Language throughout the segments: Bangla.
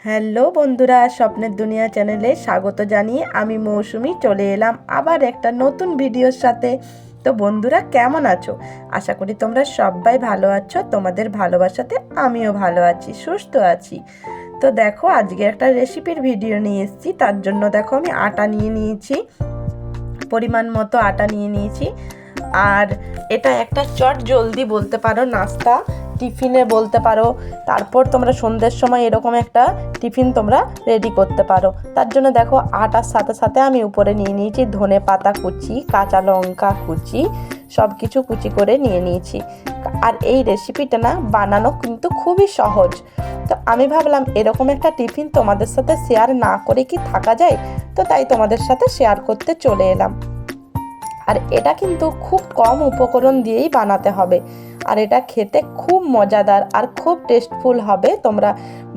হ্যালো বন্ধুরা, স্বপ্নের দুনিয়া চ্যানেলে স্বাগত জানিয়ে আমি মৌসুমি চলে এলাম আবার একটা নতুন ভিডিওর সাথে। তো বন্ধুরা, কেমন আছো? আশা করি তোমরা সবাই ভালো আছো। তোমাদের ভালোবাসাতে আমিও ভালো আছি, সুস্থ আছি। তো দেখো, আজকে একটা রেসিপির ভিডিও নিয়ে এসেছি। তার জন্য দেখো, আমি আটা নিয়ে নিয়েছি, পরিমাণ মতো আটা নিয়ে নিয়েছি। আর এটা একটা চট জলদি বলতে পারো, নাস্তা টিফিনে বলতে পারো। তারপর তোমরা সন্ধ্যের সময় এরকম একটা টিফিন তোমরা রেডি করতে পারো। তার জন্য দেখো, আটার সাথে সাথে আমি উপরে নিয়ে নিয়েছি ধনে পাতা কুচি, কাঁচা লঙ্কা কুচি, সব কিছু কুচি করে নিয়ে নিয়েছি। আর এই রেসিপিটা না বানানো কিন্তু খুবই সহজ। তো আমি ভাবলাম এরকম একটা টিফিন তোমাদের সাথে শেয়ার না করে কি থাকা যায়, তো তাই তোমাদের সাথে শেয়ার করতে চলে এলাম। আর এটা কিন্তু খুব কম উপকরণ দিয়েই বানাতে হবে, আর এটা খেতে খুব মজাদার আর খুব টেস্টফুল হবে। তোমরা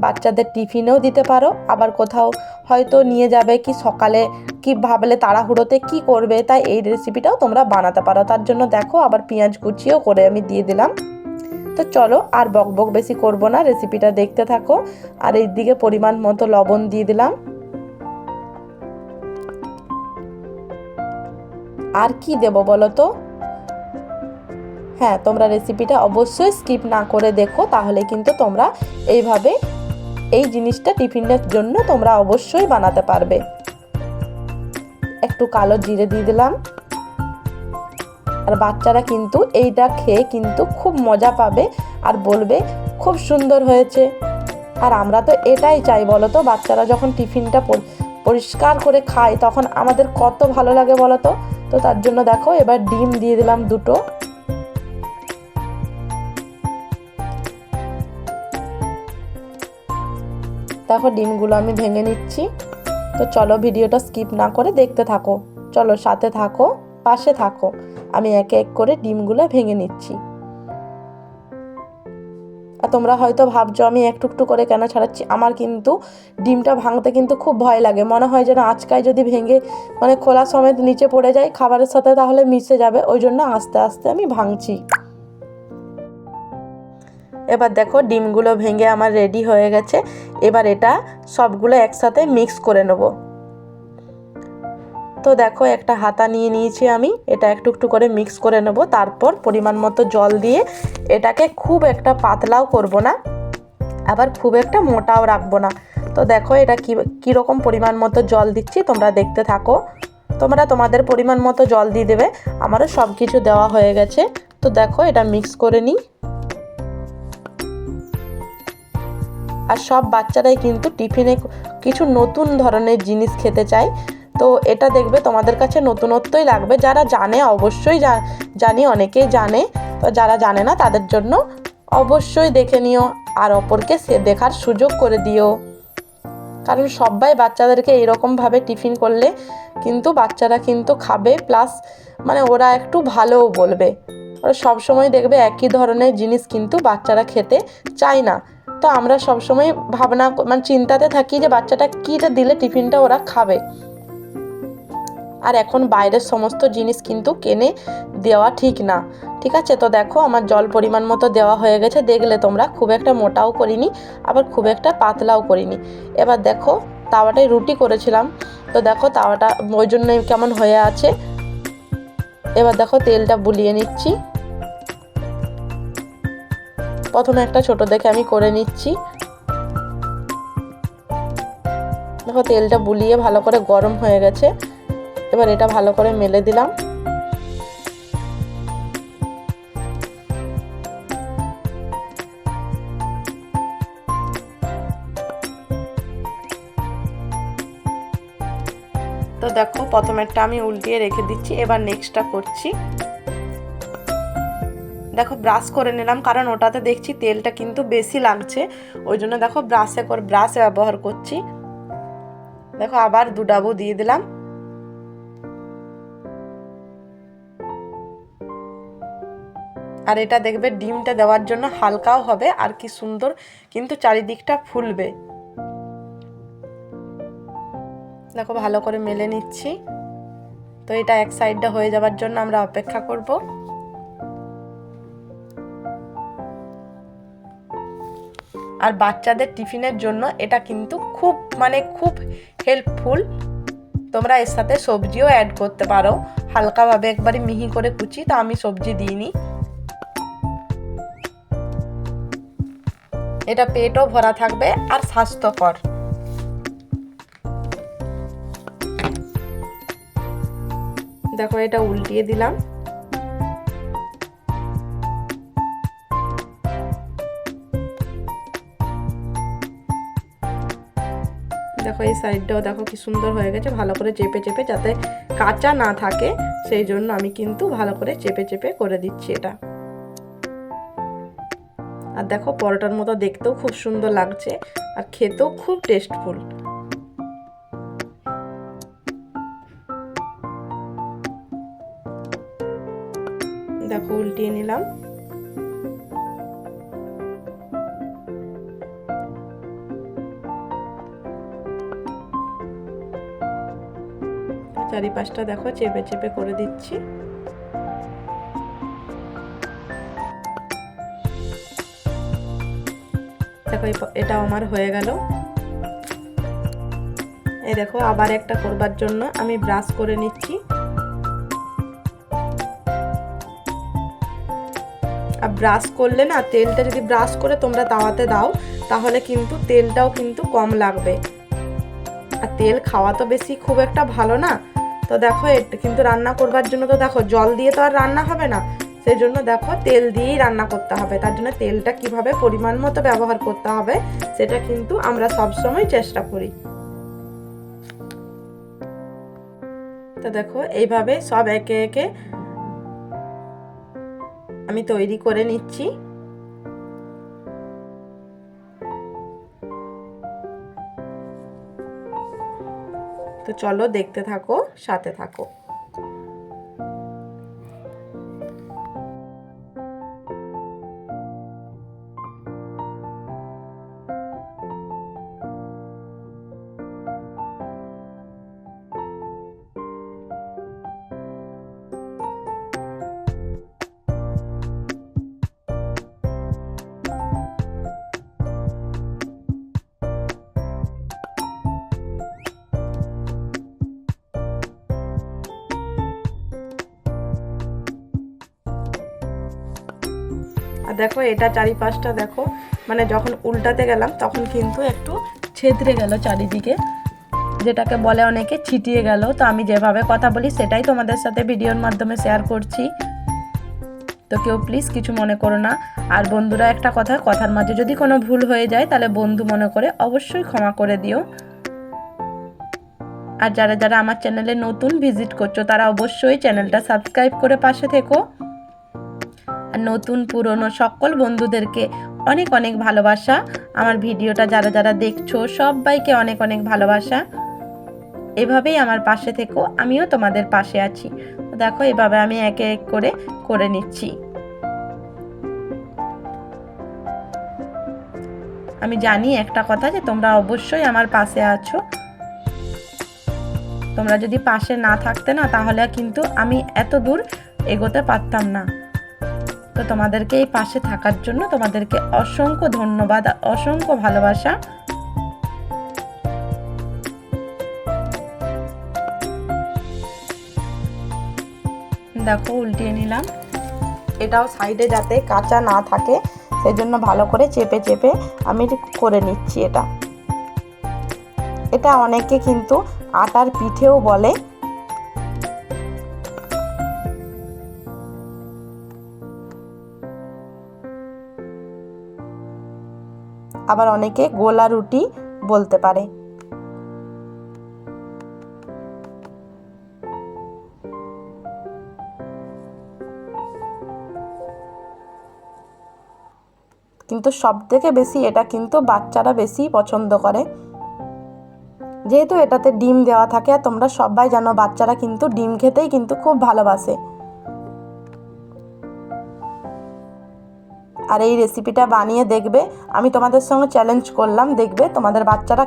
বাচ্চাদের টিফিনেও দিতে পারো, আবার কোথাও হয়তো নিয়ে যাবে, কি সকালে কি ভাবলে তাড়াহুড়োতে কি করবে, তাই এই রেসিপিটাও তোমরা বানাতে পারো। তার জন্য দেখো, আবার পেঁয়াজ কুচিও করে আমি দিয়ে দিলাম। তো চলো আর বকবক বেশি করব না, রেসিপিটা দেখতে থাকো। আর এই দিকে পরিমাণ মতো লবণ দিয়ে দিলাম। আর কি দেব বলো তো? হ্যাঁ, তোমরা রেসিপিটা অবশ্যই স্কিপ না করে দেখো, তাহলে কিন্তু তোমরা এইভাবে এই জিনিসটা টিফিনের জন্য তোমরা অবশ্যই বানাতে পারবে। একটু কালো জিরে দিয়ে দিলাম। আর বাচ্চারা কিন্তু এইটা খেয়ে কিন্তু খুব মজা পাবে আর বলবে খুব সুন্দর হয়েছে। আর আমরা তো এটাই চাই বলো তো, বাচ্চারা যখন টিফিনটা পরিষ্কার করে খায় তখন আমাদের কত ভালো লাগে বলো তো। তো তার জন্য দেখো, এবার ডিম দিয়ে দিলাম দুটো। দেখো, ডিমগুলো আমি ভেঙে নিচ্ছি। তো চলো, ভিডিওটা স্কিপ না করে দেখতে থাকো। চলো, সাথে থাকো, পাশে থাকো। আমি একে এক করে ডিমগুলো ভেঙে নিচ্ছি। আর তোমরা হয়তো ভাবছো আমি একটু একটু করে কেন ছাড়াচ্ছি। আমার কিন্তু ডিমটা ভাঙতে কিন্তু খুব ভয় লাগে, মনে হয় যেন আজকাই যদি ভেঙে খোলা সমেত নিচে পড়ে যায় খাবারের সাথে, তাহলে মিশে যাবে। ওই জন্য আস্তে আস্তে আমি ভাঙছি। এবার দেখো, ডিমগুলো ভেঙে আমার রেডি হয়ে গেছে। এবার এটা সবগুলো একসাথে মিক্স করে নেব। তো দেখো, একটা হাতা নিয়ে নিয়েছি আমি, এটা একটু একটু করে মিক্স করে নেব। তারপর পরিমাণ মতো জল দিয়ে এটাকে খুব একটা পাতলাও করব না, আবার খুব একটা মোটাও রাখবো না। তো দেখো, এটা কীরকম পরিমাণ মতো জল দিচ্ছি তোমরা দেখতে থাকো। তোমরা তোমাদের পরিমাণ মতো জল দিয়ে দেবে। আমারও সব কিছু দেওয়া হয়ে গেছে। তো দেখো, এটা মিক্স করে নিই। আর সব বাচ্চারাই কিন্তু টিফিনে কিছু নতুন ধরনের জিনিস খেতে চায়। তো এটা দেখবে তোমাদের কাছে নতুনত্বই লাগবে। যারা জানে অবশ্যই জানি, অনেকেই জানে। তো যারা জানে না তাদের জন্য অবশ্যই দেখে নিও, আর অপরকে সে দেখার সুযোগ করে দিও। কারণ সবাই বাচ্চাদেরকে এরকমভাবে টিফিন করলে কিন্তু বাচ্চারা কিন্তু খাবে, প্লাস ওরা একটু ভালোও বলবে। ওরা সবসময় দেখবে একই ধরনের জিনিস কিন্তু বাচ্চারা খেতে চায় না। তো আমরা সবসময় ভাবনা চিন্তাতে থাকি যে বাচ্চাটা কীটা দিলে টিফিনটা ওরা খাবে। আর এখন বাইরের সমস্ত জিনিস কিন্তু কিনে দেওয়া ঠিক না, ঠিক আছে? তো দেখো, আমার জল পরিমাণ মতো দেওয়া হয়ে গেছে। দেখলে তোমরা, খুব একটা মোটাও করিনি, আবার খুব একটা পাতলাও করিনি। এবার দেখো, তাওয়াটায় রুটি করেছিলাম, তো দেখো তাওয়াটা ওই জন্য কেমন হয়ে আছে। এবার দেখো, তেলটা বুলিয়ে নিচ্ছি। প্রথমে একটা ছোট দেখে আমি করে নিচ্ছি। দেখো, তেলটা বুলিয়ে ভালো করে গরম হয়ে গেছে। এবার এটা ভালো করে মেলে দিলাম। তো দেখো, প্রথমেরটা আমি উল্টিয়ে রেখে দিচ্ছি। এবার নেক্সটটা করছি। দেখো, ব্রাশ করে নিলাম, কারণ ওটাতে দেখছি তেলটা কিন্তু বেশি লাগছে। ওই জন্য দেখো, ব্রাশ ব্যবহার করছি। দেখো, আবার দু ডাবু দিয়ে দিলাম। আর এটা দেখবে ডিমটা দেওয়ার জন্য হালকাও হবে, আর কি সুন্দর কিন্তু চারিদিকটা ফুলবে। দেখো, ভালো করে মেলে নিচ্ছি। তো এটা এক সাইডটা হয়ে যাওয়ার জন্য আমরা অপেক্ষা করব। আর বাচ্চাদের টিফিনের জন্য এটা কিন্তু খুব হেল্পফুল। তোমরা এর সাথে সবজিও অ্যাড করতে পারো, হালকাভাবে একবারে মিহি করে কুচি, তো আমি সবজি দিইনি। এটা পেটও ভরা থাকবে আর স্বাস্থ্যকর। দেখো এটা উল্টিয়ে দিলাম। দেখো এই সাইডটাও দেখো কি সুন্দর হয়ে গেছে, ভালো করে চেপে চেপে যাতে কাঁচা না থাকে সেই জন্য আমি কিন্তু ভালো করে চেপে চেপে করে দিচ্ছি এটা। আর দেখো পরোটার মতো দেখতেও খুব সুন্দর লাগছে আর খেতেও খুব টেস্টফুল। দেখো উল্টিয়ে নিলাম। চারিপাশটা দেখো চেপে চেপে করে দিচ্ছি। দেখো এটা আমার হয়ে গেল। এই দেখো আবার একটা করবার জন্য আমি ব্রাশ করে নিচ্ছি। আর ব্রাশ করলে না, তেলটা যদি ব্রাশ করে তোমরা তাওয়াতে দাও তাহলে কিন্তু তেলটাও কিন্তু কম লাগবে। আর তেল খাওয়া তো বেশি খুব একটা ভালো না। তো দেখো এটা কিন্তু রান্না করবার জন্য তো দেখো জল দিয়ে তো আর রান্না হবে না, সেই জন্য দেখো তেল দিয়েই রান্না করতে হবে। তার জন্য তেলটা কিভাবে পরিমাণ মতো ব্যবহার করতে হবে সেটা কিন্তু আমরা সব সময় চেষ্টা করি। তো দেখো এইভাবে সব একে একে আমি তৈরি করে নিচ্ছি। তো চলো দেখতে থাকো, সাথে থাকো। আর দেখো এটা চারিপাশটা দেখো, মানে যখন উল্টাতে গেলাম তখন কিন্তু একটু ছেদরে গেল চারিদিকে, যেটাকে বলে অনেকে ছিটিয়ে গেল। তো আমি যেভাবে কথা বলি সেটাই তোমাদের সাথে ভিডিওর মাধ্যমে শেয়ার করছি, তো কেউ প্লিজ কিছু মনে করো না। আর বন্ধুরা একটা কথার মাঝে যদি কোনো ভুল হয়ে যায় তাহলে বন্ধু মনে করে অবশ্যই ক্ষমা করে দিও। আর যারা যারা আমার চ্যানেলে নতুন ভিজিট করছো তারা অবশ্যই চ্যানেলটা সাবস্ক্রাইব করে পাশে থেকো। আর নতুন পুরনো সকল বন্ধুদেরকে অনেক অনেক ভালোবাসা। আমার ভিডিওটা যারা যারা দেখছো সবাইকে অনেক অনেক ভালোবাসা। এভাবেই আমার পাশে থেকো, আমিও তোমাদের পাশে আছি। দেখো এভাবে আমি একে এক করে করে নিচ্ছি। আমি জানি একটা কথা, যে তোমরা অবশ্যই আমার পাশে আছো। তোমরা যদি পাশে না থাকতে না তাহলে কিন্তু আমি এত দূর এগোতে পারতাম না। তো তোমাদেরকে এই পাশে থাকার জন্য তোমাদেরকে অসংখ্য ধন্যবাদ, অসংখ্য ভালোবাসা। দেখো উল্টিয়ে নিলাম। এটাও সাইডে যাতে কাঁচা না থাকে সেই জন্য ভালো করে চেপে চেপে আমি করে নিচ্ছি। এটা অনেকে কিন্তু আটার পিঠেও বলে। আবার অনেকে গোলা রুটি বলতে পারে। কিন্তু সব থেকে বেশি এটা কিন্তু বাচ্চারা বেশি পছন্দ করে, যেহেতু এটাতে ডিম দেওয়া থাকে। আর তোমরা সবাই জানো বাচ্চারা কিন্তু ডিম খেতেই কিন্তু খুব ভালোবাসে। আর এই রেসিপিটা বানিয়ে দেখবে, আমি তোমাদের সঙ্গে চ্যালেঞ্জ করলাম, দেখবে তোমাদের বাচ্চারা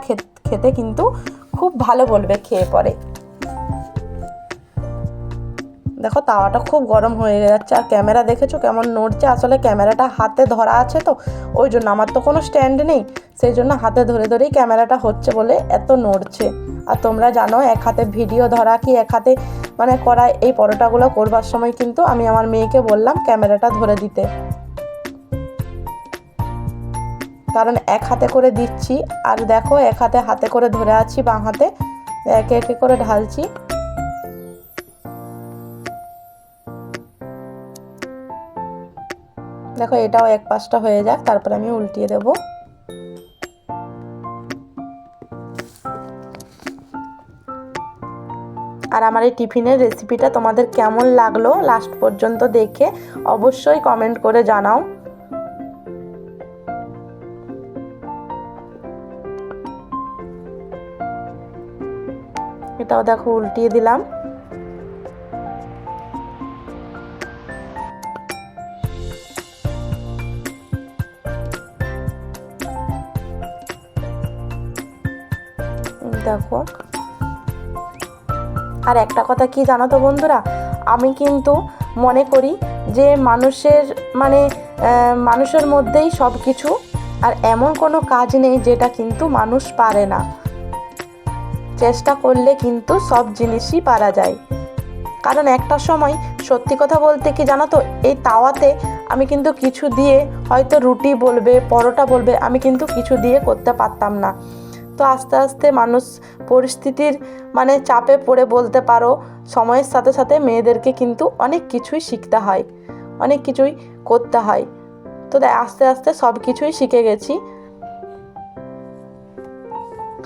খেতে কিন্তু খুব ভালো বলবে খেয়ে পরে। দেখো তাওয়াটা খুব গরম হয়ে যাচ্ছে, আর ক্যামেরা দেখেছো কেমন নড়ছে। আসলে ক্যামেরাটা হাতে ধরা আছে তো ওই জন্য, আমার তো কোনো স্ট্যান্ড নেই, সেই জন্য হাতে ধরে ধরেই ক্যামেরাটা হচ্ছে বলে এত নড়ছে। আর তোমরা জানো এক হাতে ভিডিও ধরা কি এক হাতে মানে করা, এই পরোটাগুলো করবার সময় কিন্তু আমি আমার মেয়েকে বললাম ক্যামেরাটা ধরে দিতে, কারণ এক হাতে করে দিচ্ছি। আর দেখো এক হাতে করে ধরে আছি, বাঁ হাতে একে একে করে ঢালছি। দেখো এটাও এক পাশটা হয়ে যাক, তারপর আমি উল্টিয়ে দেব। আর আমার এই টিফিনের রেসিপিটা তোমাদের কেমন লাগলো লাস্ট পর্যন্ত দেখে অবশ্যই কমেন্ট করে জানাও। এটাও দেখো উল্টিয়ে দিলাম। দেখো আর একটা কথা কি জানো তো বন্ধুরা, আমি কিন্তু মনে করি যে মানুষের মধ্যেই সব কিছু, আর এমন কোনো কাজ নেই যেটা কিন্তু মানুষ পারে না। চেষ্টা করলে কিন্তু সব জিনিসই পারা যায়। কারণ একটা সময় সত্যি কথা বলতে কি জানো তো, এই তাওয়াতে আমি কিন্তু কিছু দিয়ে, হয়তো রুটি বলবে পরোটা বলবে, আমি কিন্তু কিছু দিয়ে করতে পারতাম না। তো আস্তে আস্তে মানুষ পরিস্থিতির চাপে পড়ে বলতে পারো, সময়ের সাথে সাথে মেয়েদেরকে কিন্তু অনেক কিছুই শিখতে হয়, অনেক কিছুই করতে হয়। তো আস্তে আস্তে সব কিছুই শিখে গেছি।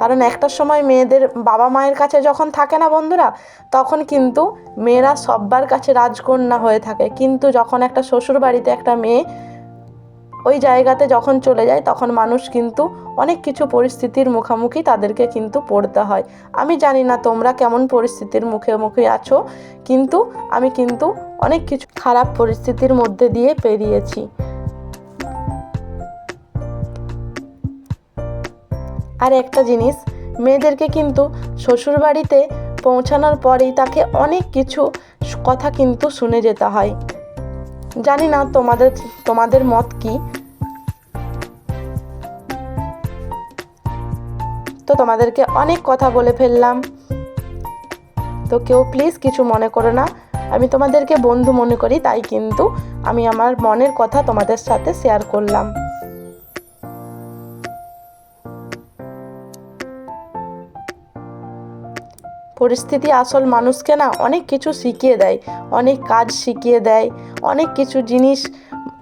কারণ একটা সময় মেয়েদের বাবা মায়ের কাছে যখন থাকে না বন্ধুরা, তখন কিন্তু মেয়েরা সব্বার কাছে রাজকন্যা হয়ে থাকে। কিন্তু যখন একটা শ্বশুর বাড়িতে একটা মেয়ে ওই জায়গাতে যখন চলে যায়, তখন মানুষ কিন্তু অনেক কিছু পরিস্থিতির মুখোমুখি তাদেরকে কিন্তু পড়তে হয়। আমি জানি না তোমরা কেমন পরিস্থিতির মুখোমুখি আছো, কিন্তু আমি কিন্তু অনেক কিছু খারাপ পরিস্থিতির মধ্যে দিয়ে পেরিয়েছি। আর একটা জিনিস, মেয়েদেরকে কিন্তু শ্বশুরবাড়িতে পৌঁছানোর পরেই তাকে অনেক কিছু কথা কিন্তু শুনে যেতে হয়। জানি না তোমাদের মত কি। তো তোমাদেরকে অনেক কথা বলে ফেললাম, তো কেউ প্লিজ কিছু মনে করো না। আমি তোমাদেরকে বন্ধু মনে করি, তাই কিন্তু আমি আমার মনের কথা তোমাদের সাথে শেয়ার করলাম। পরিস্থিতি আসল মানুষকে না অনেক কিছু শিখিয়ে দেয়, অনেক কাজ শিখিয়ে দেয়, অনেক কিছু জিনিস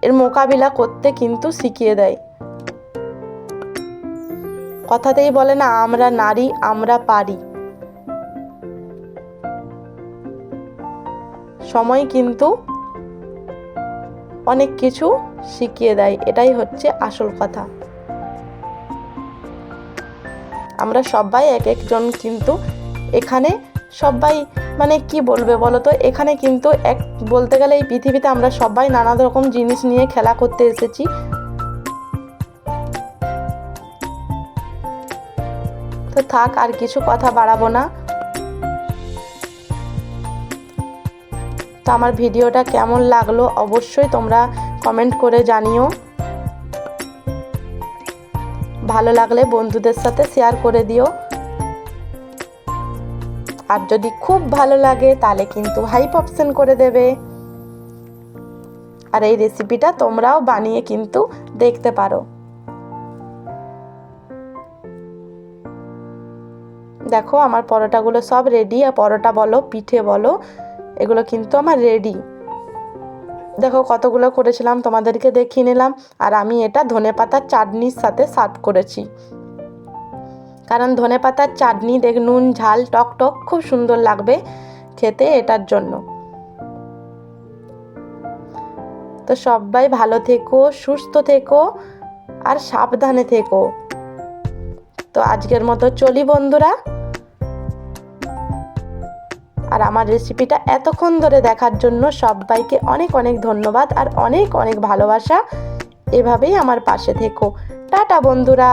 এর মোকাবিলা করতে কিন্তু শিখিয়ে দেয়। কথাতেই বলে না, আমরা নারী আমরা পারি। সময় কিন্তু অনেক কিছু শিখিয়ে দেয়, এটাই হচ্ছে আসল কথা। আমরা সবাই এক একজন কিন্তু এখানে সবাই কি বলবে বলো তো, এখানে কিন্তু বলতে গেলে এই পৃথিবীতে আমরা সবাই নানা রকম জিনিস নিয়ে খেলা করতে এসেছি। তো থাক, আর কিছু কথা বাড়াবো না। তো আমার ভিডিওটা কেমন লাগলো অবশ্যই তোমরা কমেন্ট করে জানিও। ভালো লাগলে বন্ধুদের সাথে শেয়ার করে দিও। আর যদি খুব ভালো লাগে তাহলে কিন্তু হাইপ অপশন করে দেবে। আর এই রেসিপিটা তোমরাও বানিয়ে কিন্তু দেখতে পারো। দেখো আমার পরোটাগুলো সব রেডি, আর পরোটা বলো পিঠে বলো এগুলো কিন্তু আমার রেডি। দেখো কতগুলো করেছিলাম তোমাদেরকে দেখিয়ে নিলাম। আর আমি এটা ধনেপাতার চাটনির সাথে সার্ভ করেছি, কারণ ধনেপাতার চাটনি নুন ঝাল টক টক খুব সুন্দর লাগবে খেতে, এটার জন্য। তো সবাই ভালো থেকো, সুস্থ থেকো আর সাবধানে থেকো। তো আজকের মতো চলি বন্ধুরা। আর আমার রেসিপিটা এতক্ষণ ধরে দেখার জন্য সবাইকে অনেক অনেক ধন্যবাদ আর অনেক অনেক ভালোবাসা। এভাবেই আমার পাশে থেকো। টাটা বন্ধুরা।